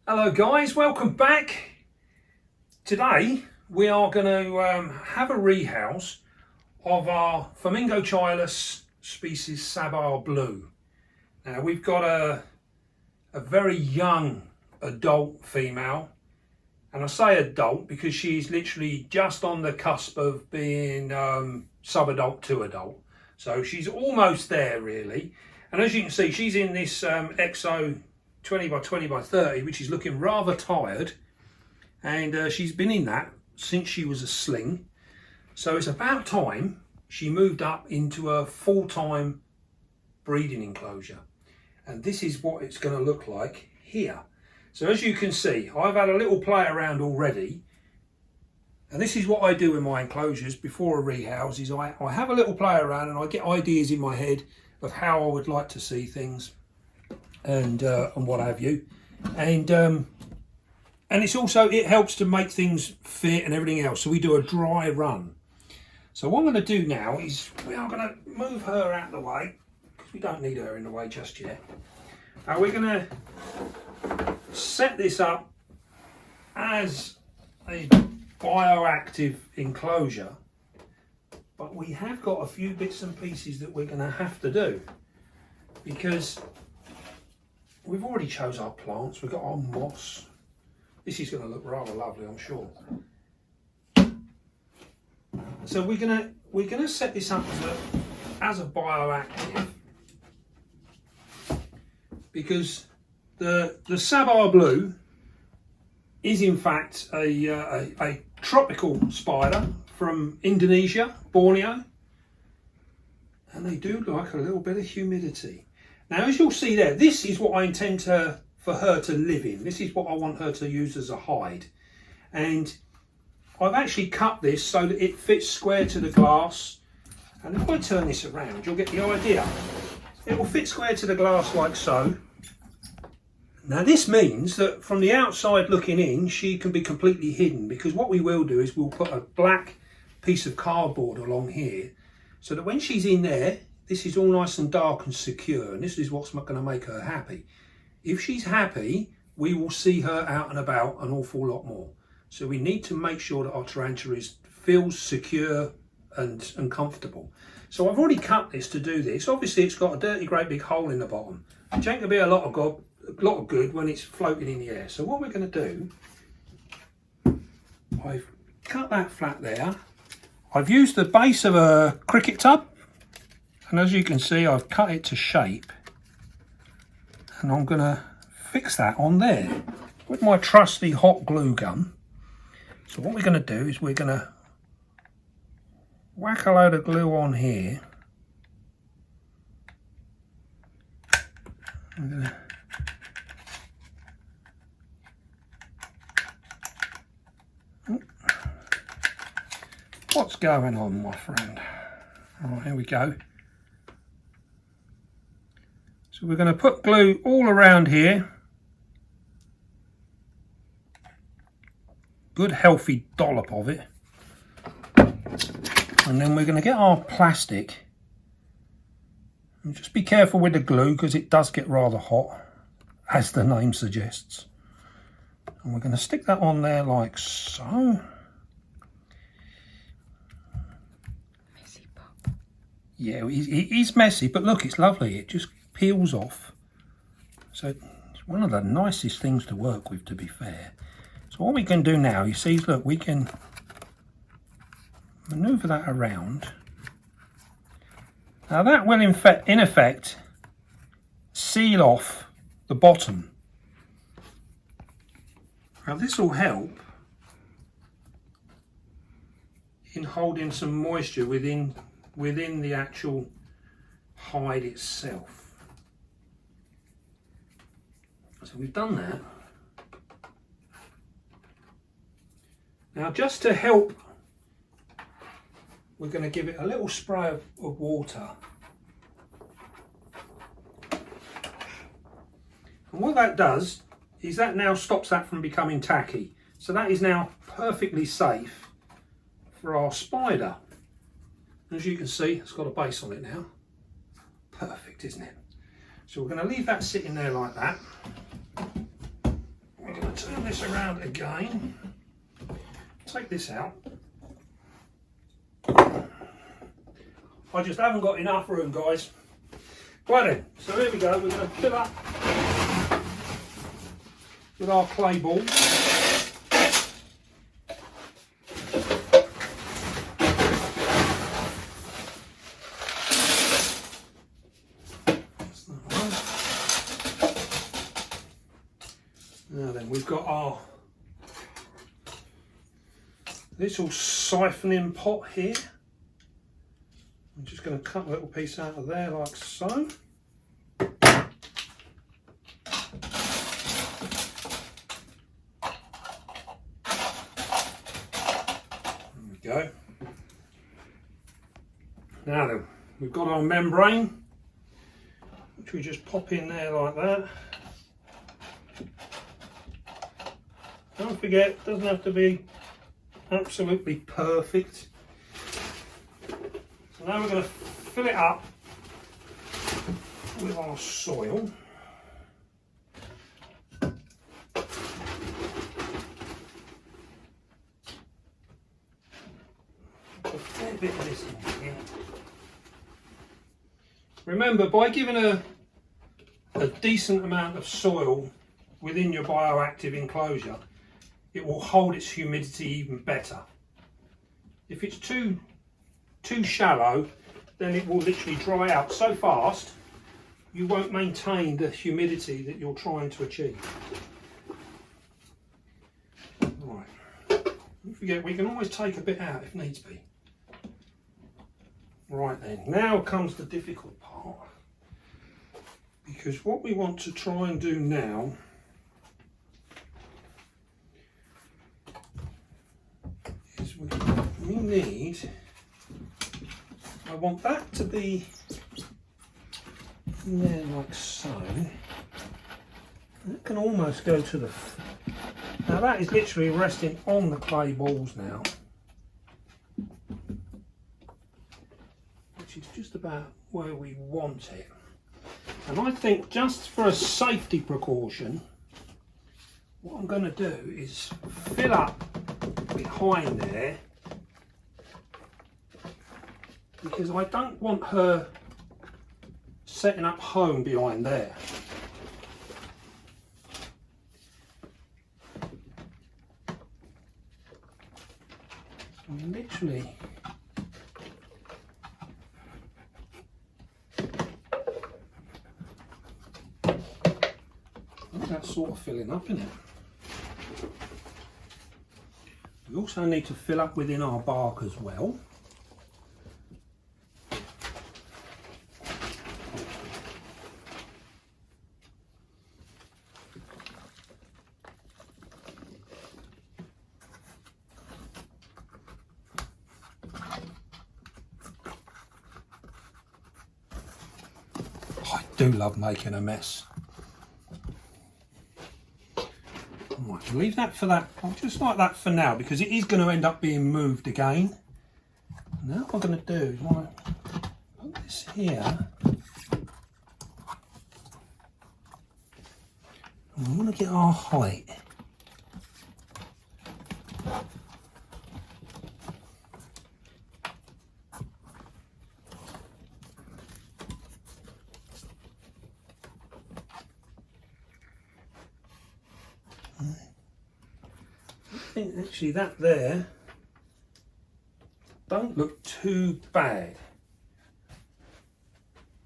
Hello guys, welcome back. Today we are going to have a rehouse of our Phormingochilus species Sabah blue. Now we've got a very young adult female, and I say adult because she's literally just on the cusp of being sub-adult to adult. So she's almost there really, and as you can see she's in this EXO 20 by 20 by 30, which is looking rather tired, and she's been in that since she was a sling. So it's about time she moved up into a full-time breeding enclosure, and this is what it's going to look like here. So as you can see, I've had a little play around already, and this is what I do in my enclosures before a rehouse. Is I have a little play around and I get ideas in my head of how I would like to see things, and what have you, and it's also, it helps to make things fit and everything else. So we do a dry run. So what I'm going to do now is we are going to move her out of the way because we don't need her in the way just yet. Now we're going to set this up as a bioactive enclosure, but we have got a few bits and pieces that we're going to have to do, because we've already chose our plants. We've got our moss. This is going to look rather lovely, I'm sure. So we're gonna set this up as a bioactive, because the Sabah blue is in fact a tropical spider from Indonesia, Borneo, and they do like a little bit of humidity. Now, as you'll see there, this is what I intend for her to live in. This is what I want her to use as a hide. And I've actually cut this so that it fits square to the glass. And if I turn this around, you'll get the idea. It will fit square to the glass like so. Now, this means that from the outside looking in, she can be completely hidden, because what we will do is we'll put a black piece of cardboard along here so that when she's in there, this is all nice and dark and secure, and this is what's going to make her happy. If she's happy, we will see her out and about an awful lot more. So we need to make sure that our tarantula feels secure and comfortable. So I've already cut this to do this. Obviously it's got a dirty great big hole in the bottom, which ain't going to be a lot of good when it's floating in the air. So what we're going to do, I've cut that flat there. I've used the base of a cricket tub, and as you can see, I've cut it to shape, and I'm going to fix that on there with my trusty hot glue gun. So what we're going to do is we're going to whack a load of glue on here. I'm going to... What's going on, my friend? All right, here we go. So we're going to put glue all around here. Good healthy dollop of it. And then we're going to get our plastic. And just be careful with the glue because it does get rather hot, as the name suggests. And we're going to stick that on there like so. Messy pop. Yeah, it is messy, but look, it's lovely. It just peels off. So it's one of the nicest things to work with, to be fair. So what we can do now, you see, look, we can maneuver that around. Now that will in effect seal off the bottom. Now this will help in holding some moisture within the actual hide itself. So we've done that. Now just to help, we're going to give it a little spray of water. And what that does is that now stops that from becoming tacky. So that is now perfectly safe for our spider. As you can see, it's got a base on it now. Perfect, isn't it? So we're going to leave that sitting there like that. We're going to turn this around again. Take this out. I just haven't got enough room, guys. Right then, so here we go. We're going to fill up with our clay ball. Now then, we've got our little siphoning pot here. I'm just going to cut a little piece out of there like so. There we go. Now then, we've got our membrane, which we just pop in there like that. Don't forget, it doesn't have to be absolutely perfect. So now we're going to fill it up with our soil. Put a fair bit of this in here. Remember, by giving a decent amount of soil within your bioactive enclosure, it will hold its humidity even better. If it's too shallow, then it will literally dry out so fast you won't maintain the humidity that you're trying to achieve. Right. Don't forget, we can always take a bit out if needs be. Right then, now comes the difficult part, because what we want to try and do now is we need, I want that to be in there like so. That can almost go to the, now that is literally resting on the clay balls now, which is just about where we want it. And I think just for a safety precaution, what I'm going to do is fill up behind there, because I don't want her setting up home behind there. So literally that's sort of filling up, isn't it? We also need to fill up within our bark as well. I do love making a mess. Right, leave that for that, just like that for now, because it is going to end up being moved again. Now what I'm going to do is I want to put this here, and we want to get our height. I think actually that there don't look too bad.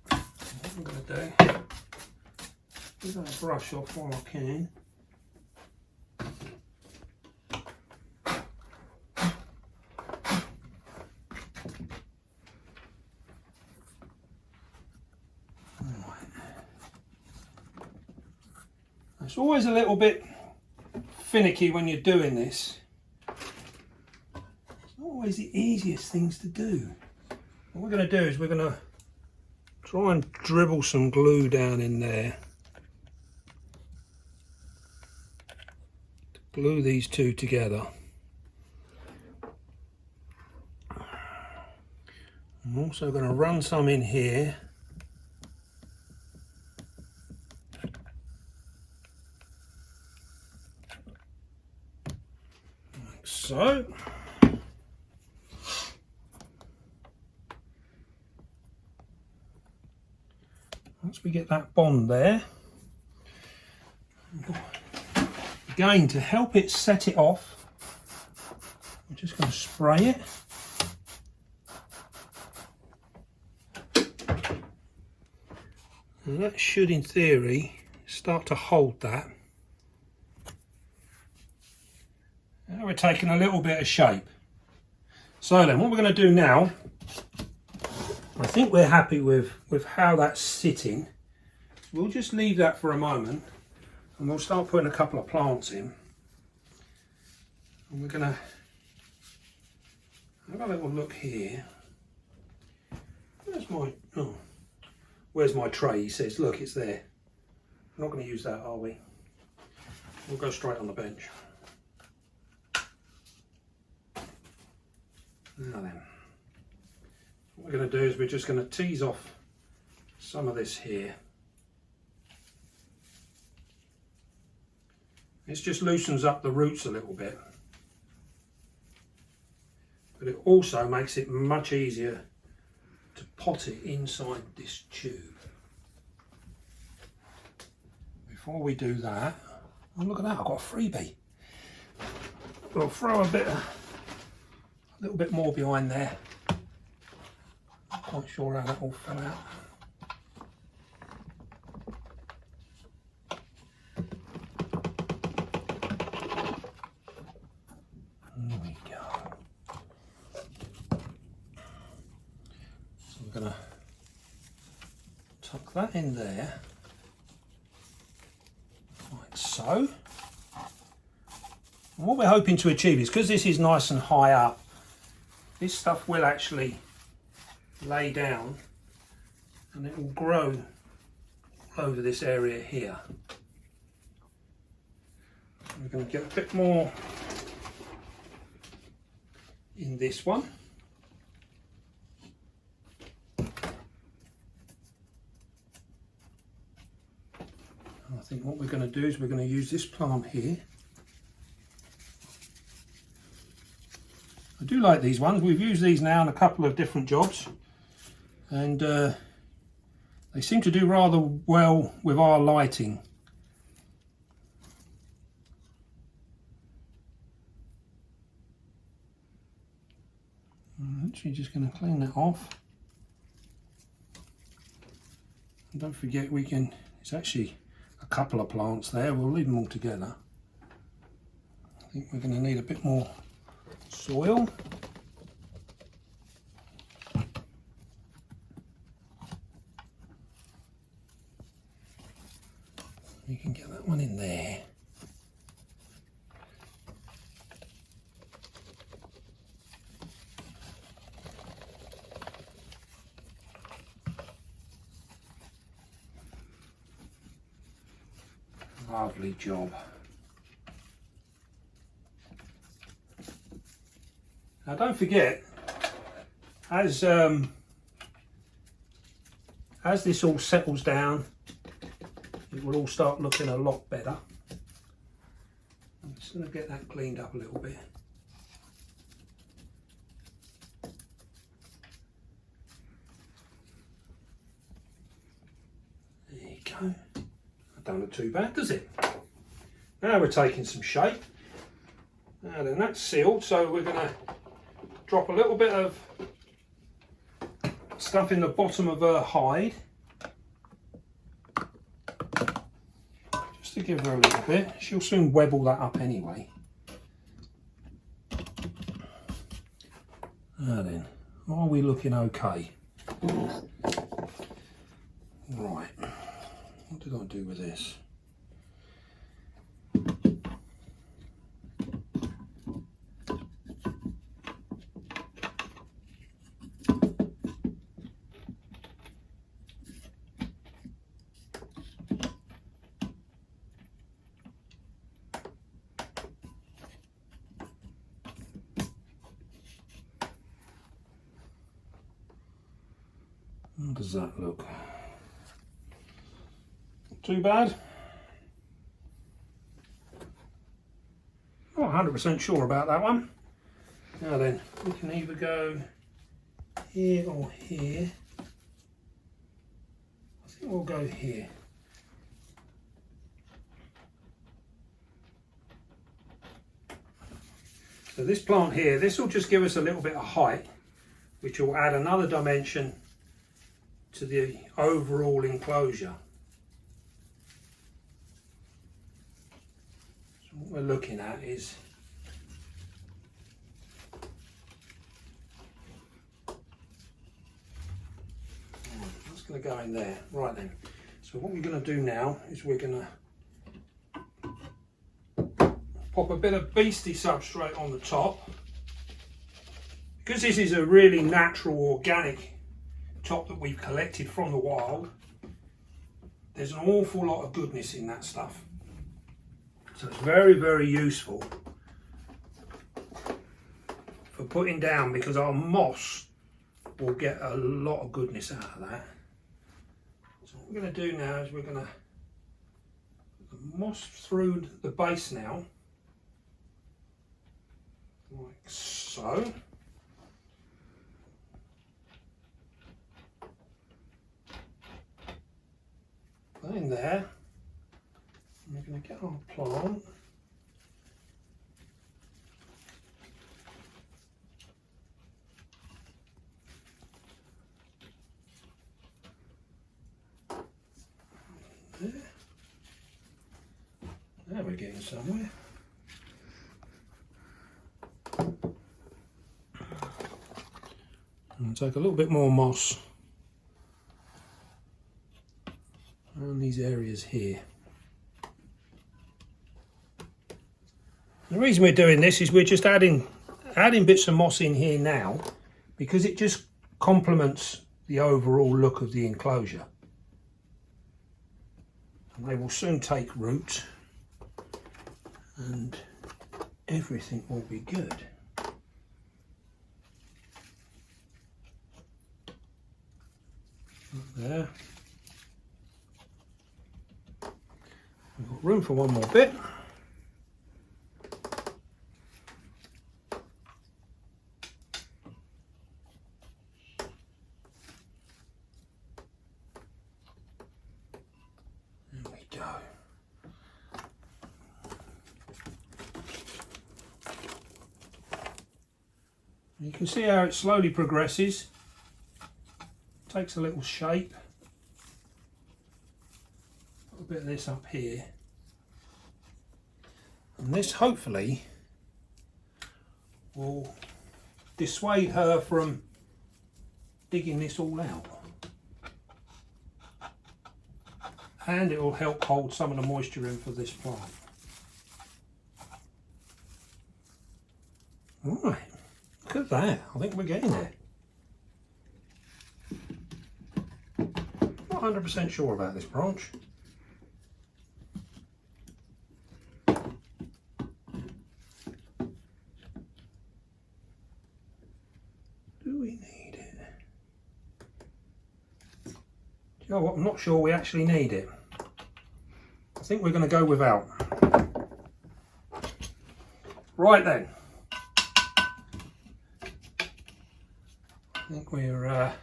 What I'm going to do is I'm going to brush off while I can. Right. It's always a little bit finicky when you're doing this. It's not always the easiest things to do. What we're going to do is we're going to try and dribble some glue down in there to glue these two together. I'm also going to run some in here. so. Once we get that bond there, again to help it set it off, I'm just going to spray it. And that should, in theory, start to hold that. Now we're taking a little bit of shape. So then what we're going to do now, I think we're happy with how that's sitting. We'll just leave that for a moment and we'll start putting a couple of plants in. And we're going to have a little look here. Where's my tray? He says, look, it's there. We're not going to use that, are we? We'll go straight on the bench. Now then, what we're going to do is we're just going to tease off some of this here. This just loosens up the roots a little bit, but it also makes it much easier to pot it inside this tube. Before we do that, oh look at that, I've got a freebie. We'll throw a little bit more behind there. Not quite sure how that all fell out. There we go. So I'm going to tuck that in there, like so. And what we're hoping to achieve is, because this is nice and high up, this stuff will actually lay down and it will grow over this area here. We're going to get a bit more in this one. And I think what we're going to do is we're going to use this plant here. I do like these ones. We've used these now in a couple of different jobs, and they seem to do rather well with our lighting. I'm actually just going to clean that off. And don't forget, it's actually a couple of plants there. We'll leave them all together. I think we're going to need a bit more soil. You can get that one in there. Lovely job. Now don't forget, as this all settles down, it will all start looking a lot better. I'm just going to get that cleaned up a little bit. There you go. That don't look too bad, does it? Now we're taking some shape. Now then, that's sealed, so we're going to drop a little bit of stuff in the bottom of her hide, just to give her a little bit. She'll soon web all that up anyway. Now then, are we looking okay? Right, what did I do with this? How does that look? Not too bad. Not 100% sure about that one. Now then, we can either go here or here. I think we'll go here. So this plant here, this will just give us a little bit of height, which will add another dimension to the overall enclosure. So what we're looking at is that's going to go in there. Right then, so what we're going to do now is we're going to pop a bit of beastie substrate on the top. Because this is a really natural organic top that we've collected from the wild, there's an awful lot of goodness in that stuff. So it's very, very useful for putting down, because our moss will get a lot of goodness out of that. So what we're going to do now is we're going to put the moss through the base now, like so. Put in there, and we're going to get our plant. There. Now we're getting somewhere. And take a little bit more moss around these areas here. The reason we're doing this is we're just adding bits of moss in here now, because it just complements the overall look of the enclosure. And they will soon take root and everything will be good. There. We've got room for one more bit. There we go. You can see how it slowly progresses. Takes a little shape. A bit of this up here, and this hopefully will dissuade her from digging this all out, and it will help hold some of the moisture in for this plant. Right, look at that. I think we're getting there. Not 100% sure about this branch. Do we need it? Do you know what? I'm not sure we actually need it. I think we're going to go without. Right then. I think we're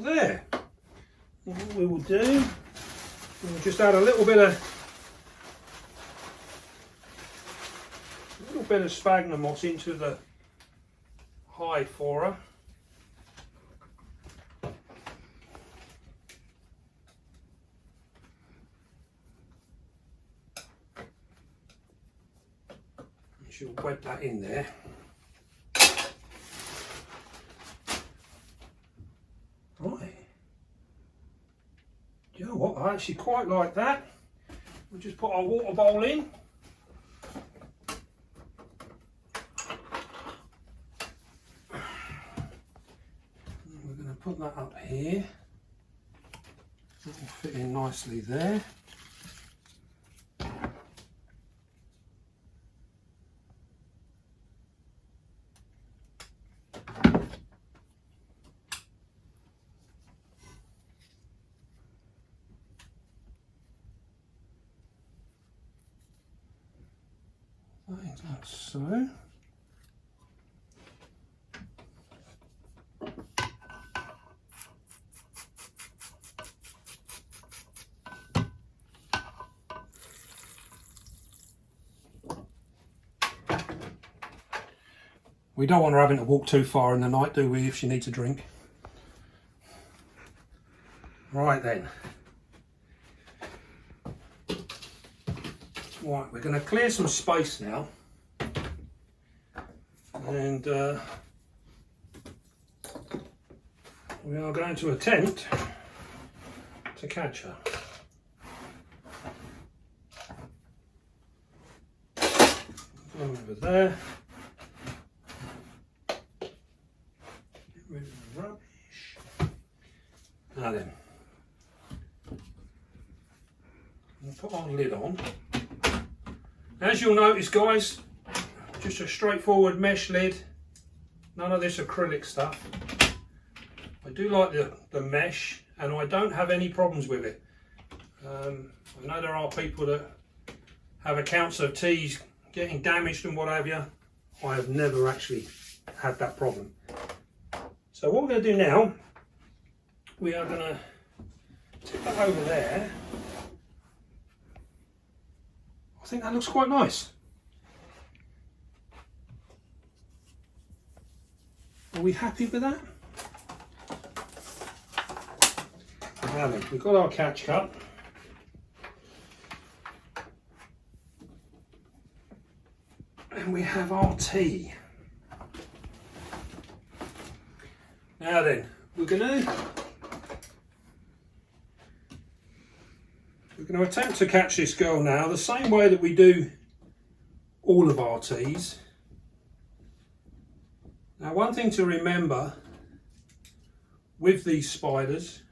there. And what we will do, we'll just add a little bit of sphagnum moss into the hide for her. And she'll wet that in there. Right. Do you know what? I actually quite like that. We'll just put our water bowl in. And we're going to put that up here. That will fit in nicely there. like that, so. We don't want her having to walk too far in the night, do we, if she needs a drink? Right then. Right, we're going to clear some space now. And we are going to attempt to catch her. Go over there. Get rid of the rubbish. Now then, we'll put our lid on. As you'll notice, guys, just a straightforward mesh lid, none of this acrylic stuff. I do like the mesh, and I don't have any problems with it. I know there are people that have accounts of teas getting damaged and what have you. I have never actually had that problem. So what we're going to do now, we are going to tip that over there. I think that looks quite nice. Are we happy with that? Now then, we've got our catch cup. And we have our tea. Now then, we're going to attempt to catch this girl now the same way that we do all of our teas. Now, one thing to remember with these spiders,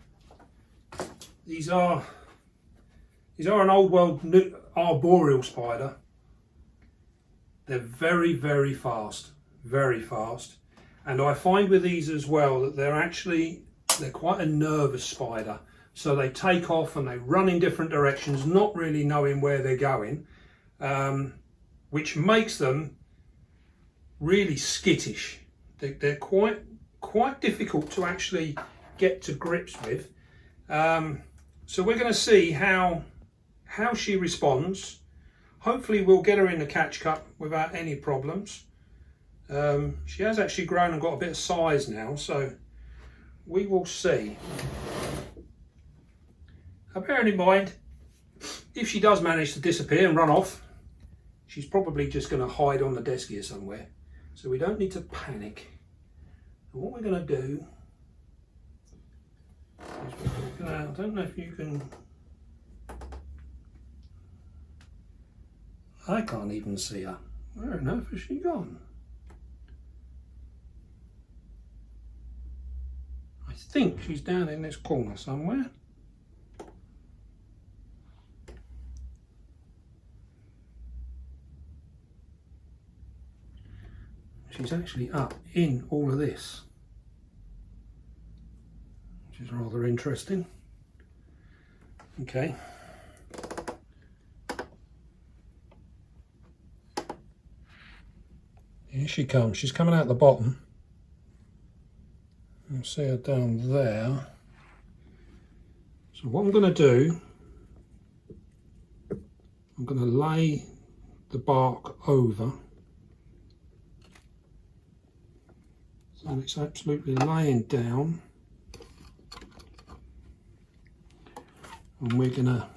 these are an old world arboreal spider. They're very, very fast, and I find with these as well that they're quite a nervous spider. So they take off and they run in different directions, not really knowing where they're going, which makes them really skittish. They're quite difficult to actually get to grips with. So we're going to see how she responds. Hopefully we'll get her in the catch cup without any problems. She has actually grown and got a bit of size now, so we will see. Now, bearing in mind, if she does manage to disappear and run off, she's probably just going to hide on the desk here somewhere. So we don't need to panic. And what we're going to do is I don't know if you can... I can't even see her. Where on earth has she gone? I think she's down in this corner somewhere. She's actually up in all of this, which is rather interesting. Okay. Here she comes. She's coming out the bottom. You see her down there. So what I'm going to do, I'm going to lay the bark over. So it's absolutely laying down. And we're going to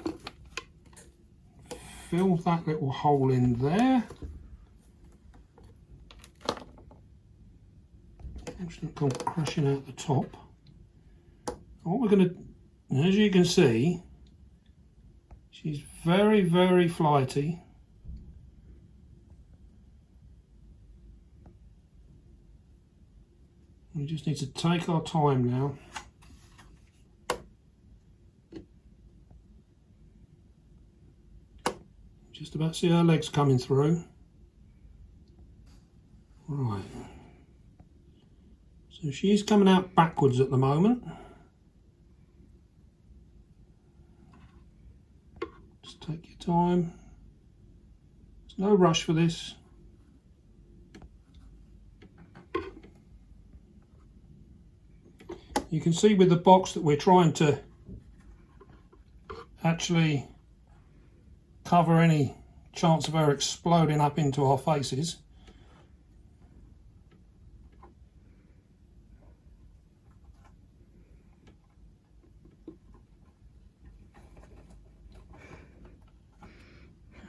fill that little hole in there. Actually come crashing out the top. And what we're going to, as you can see, she's very, very flighty. We just need to take our time now. Just about see her legs coming through. Right. So she's coming out backwards at the moment. Just take your time. There's no rush for this. You can see with the box that we're trying to actually cover any chance of her exploding up into our faces.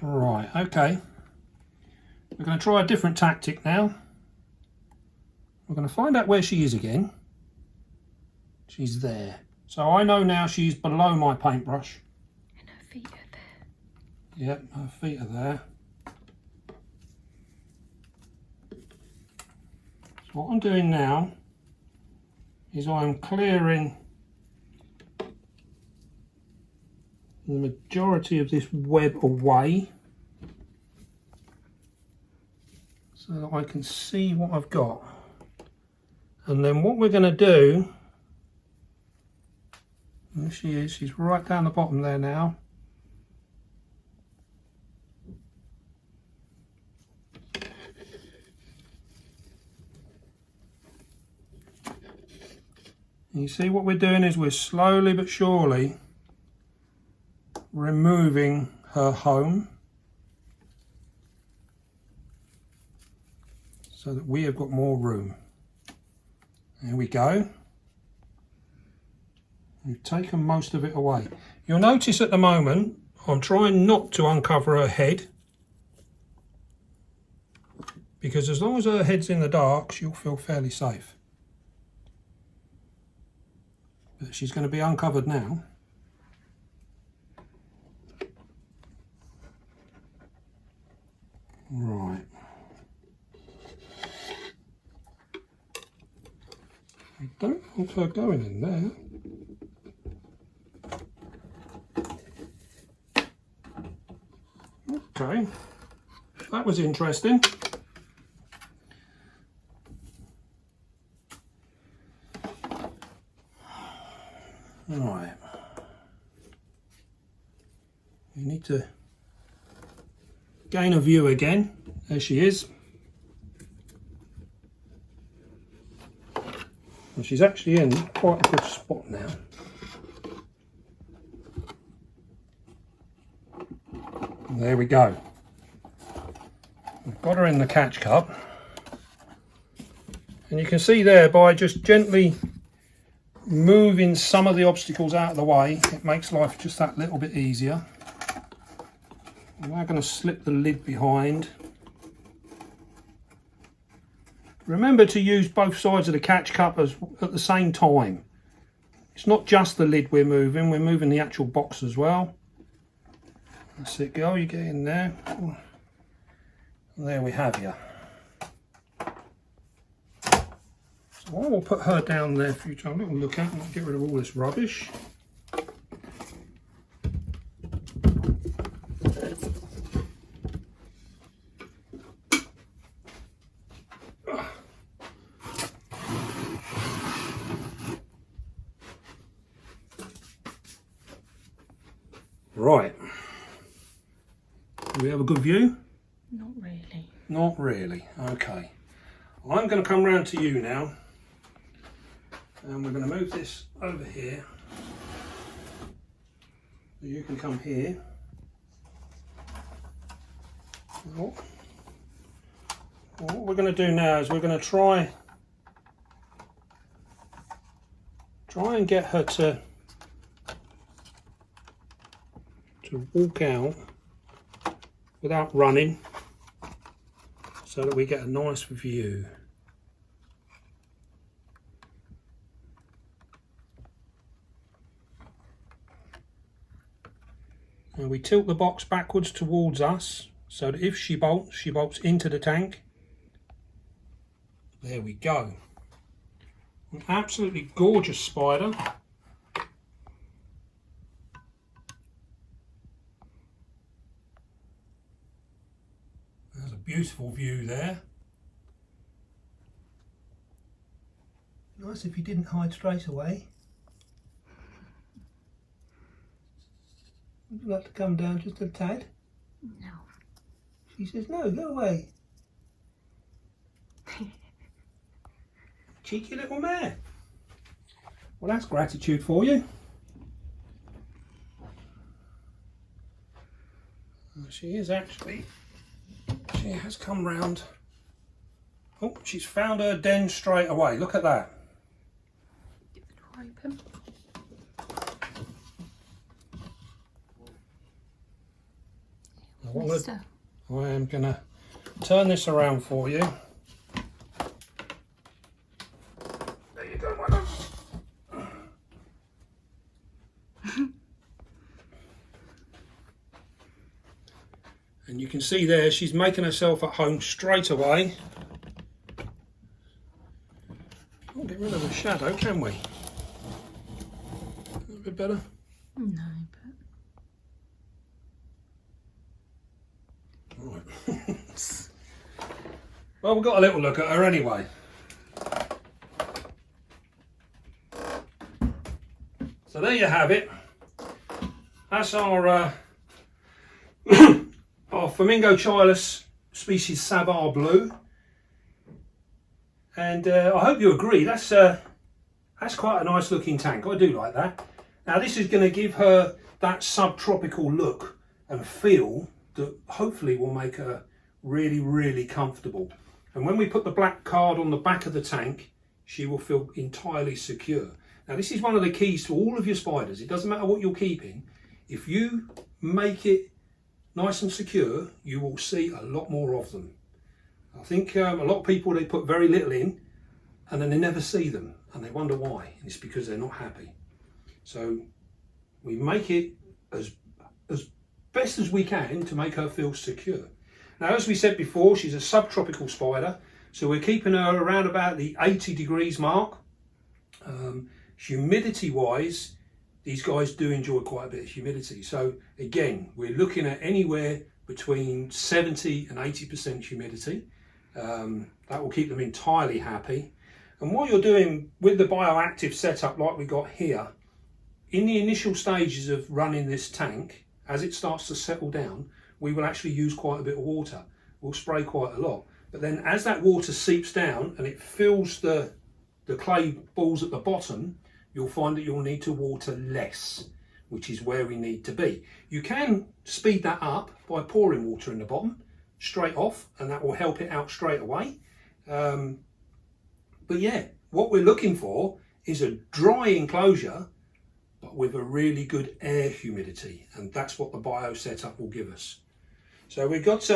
Right, okay. We're going to try a different tactic now. We're going to find out where she is again. She's there. So I know now she's below my paintbrush. And her feet are there. Yep, her feet are there. So what I'm doing now is I'm clearing the majority of this web away so that I can see what I've got. And then what we're going to do, there she is, she's right down the bottom there now. And you see what we're doing is we're slowly but surely removing her home so that we have got more room. There we go. We've taken most of it away. You'll notice at the moment I'm trying not to uncover her head, because as long as her head's in the dark she'll feel fairly safe. But she's going to be uncovered now. Right. I don't want her going in there. Okay, that was interesting. Right. We need to gain a view again. There she is. And she's actually in quite a good spot now. And there we go. We've got her in the catch cup. And you can see there, by just gently moving some of the obstacles out of the way, it makes life just that little bit easier. I'm now going to slip the lid behind. Remember to use both sides of the catch cup at the same time. It's not just the lid we're moving the actual box as well. That's it, girl, you get in there. And there we have you. So I will put her down there for you to have a little look at and get rid of all this rubbish. Right. Do we have a good view? Not really. Not really. Okay. I'm going to come round to you now. And we're going to move this over here. So you can come here. What we're going to do now is we're going to try and get her to walk out without running, so that we get a nice view. And we tilt the box backwards towards us, so that if she bolts into the tank. There we go. An absolutely gorgeous spider. There's a beautiful view there. Nice if you didn't hide straight away. Would you like to come down just a tad? No. She says, no, go away. Cheeky little mare. Well, that's gratitude for you. She is actually, she has come round. Oh, she's found her den straight away. Look at that. Get the door open. I am going to turn this around for you. There you go, my love. And you can see there, she's making herself at home straight away. Can't get rid of the shadow, can we? A little bit better? No, but... Right. Well, we've got a little look at her anyway. So there you have it. That's our our Phormingochilus species Sabah blue, and I hope you agree that's quite a nice looking tank. I do like that. Now this is going to give her that subtropical look and feel that hopefully will make her really comfortable. And when we put the black card on the back of the tank, she will feel entirely secure. Now this is one of the keys to all of your spiders. It doesn't matter what you're keeping. If you make it nice and secure, you will see a lot more of them. I think a lot of people, they put very little in and then they never see them and they wonder why. And it's because they're not happy. So we make it as best as we can to make her feel secure. Now, as we said before, she's a subtropical spider, so we're keeping her around about the 80 degrees mark. Humidity wise, these guys do enjoy quite a bit of humidity. So again, we're looking at anywhere between 70 and 80% humidity. That will keep them entirely happy. And what you're doing with the bioactive setup like we got here, in the initial stages of running this tank, as it starts to settle down, we will actually use quite a bit of water. We'll spray quite a lot. But then as that water seeps down and it fills the clay balls at the bottom, you'll find that you'll need to water less, which is where we need to be. You can speed that up by pouring water in the bottom straight off, and that will help it out straight away. But yeah, what we're looking for is a dry enclosure, but with a really good air humidity, and that's what the bio setup will give us. So we've got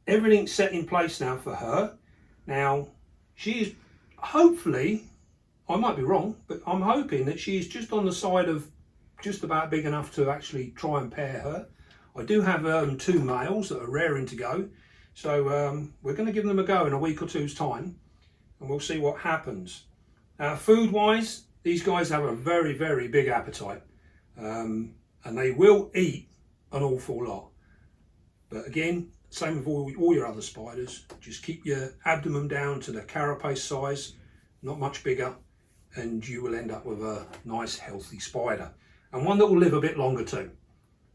everything set in place now for her. Now, she is hopefully, I might be wrong, but I'm hoping that she is just on the side of just about big enough to actually try and pair her. I do have 2 males that are raring to go, so we're going to give them a go in a week or two's time, and we'll see what happens. Food wise, these guys have a very big appetite, and they will eat an awful lot. But again, same with all your other spiders, just keep your abdomen down to the carapace size, not much bigger, and you will end up with a nice healthy spider, and one that will live a bit longer too.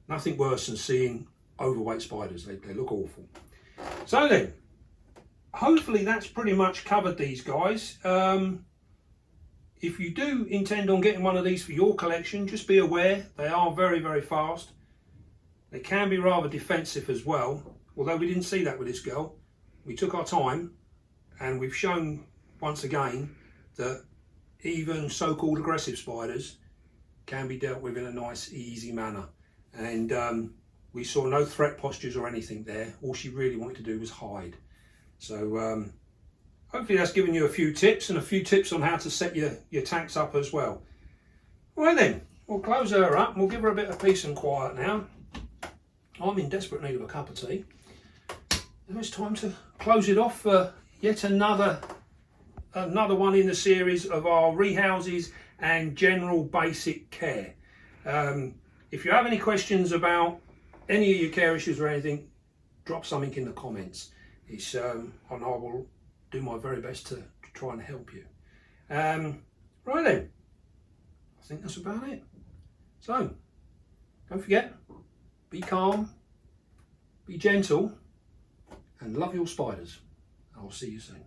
Nothing worse than seeing overweight spiders, they look awful. So then, hopefully that's pretty much covered these guys. If you do intend on getting one of these for your collection, just be aware they are very fast. They can be rather defensive as well, although we didn't see that with this girl. We took our time, and we've shown once again that even so-called aggressive spiders can be dealt with in a nice, easy manner. And we saw no threat postures or anything there. All she really wanted to do was hide. So hopefully that's given you a few tips, and a few tips on how to set your tanks up as well. Right then, we'll close her up and we'll give her a bit of peace and quiet now. I'm in desperate need of a cup of tea. Now it's time to close it off for yet another one in the series of our rehouses and general basic care. If you have any questions about any of your care issues or anything, drop something in the comments. And I will do my very best to try and help you. Right then, I think that's about it. So, don't forget, be calm, be gentle, and love your spiders. I'll see you soon.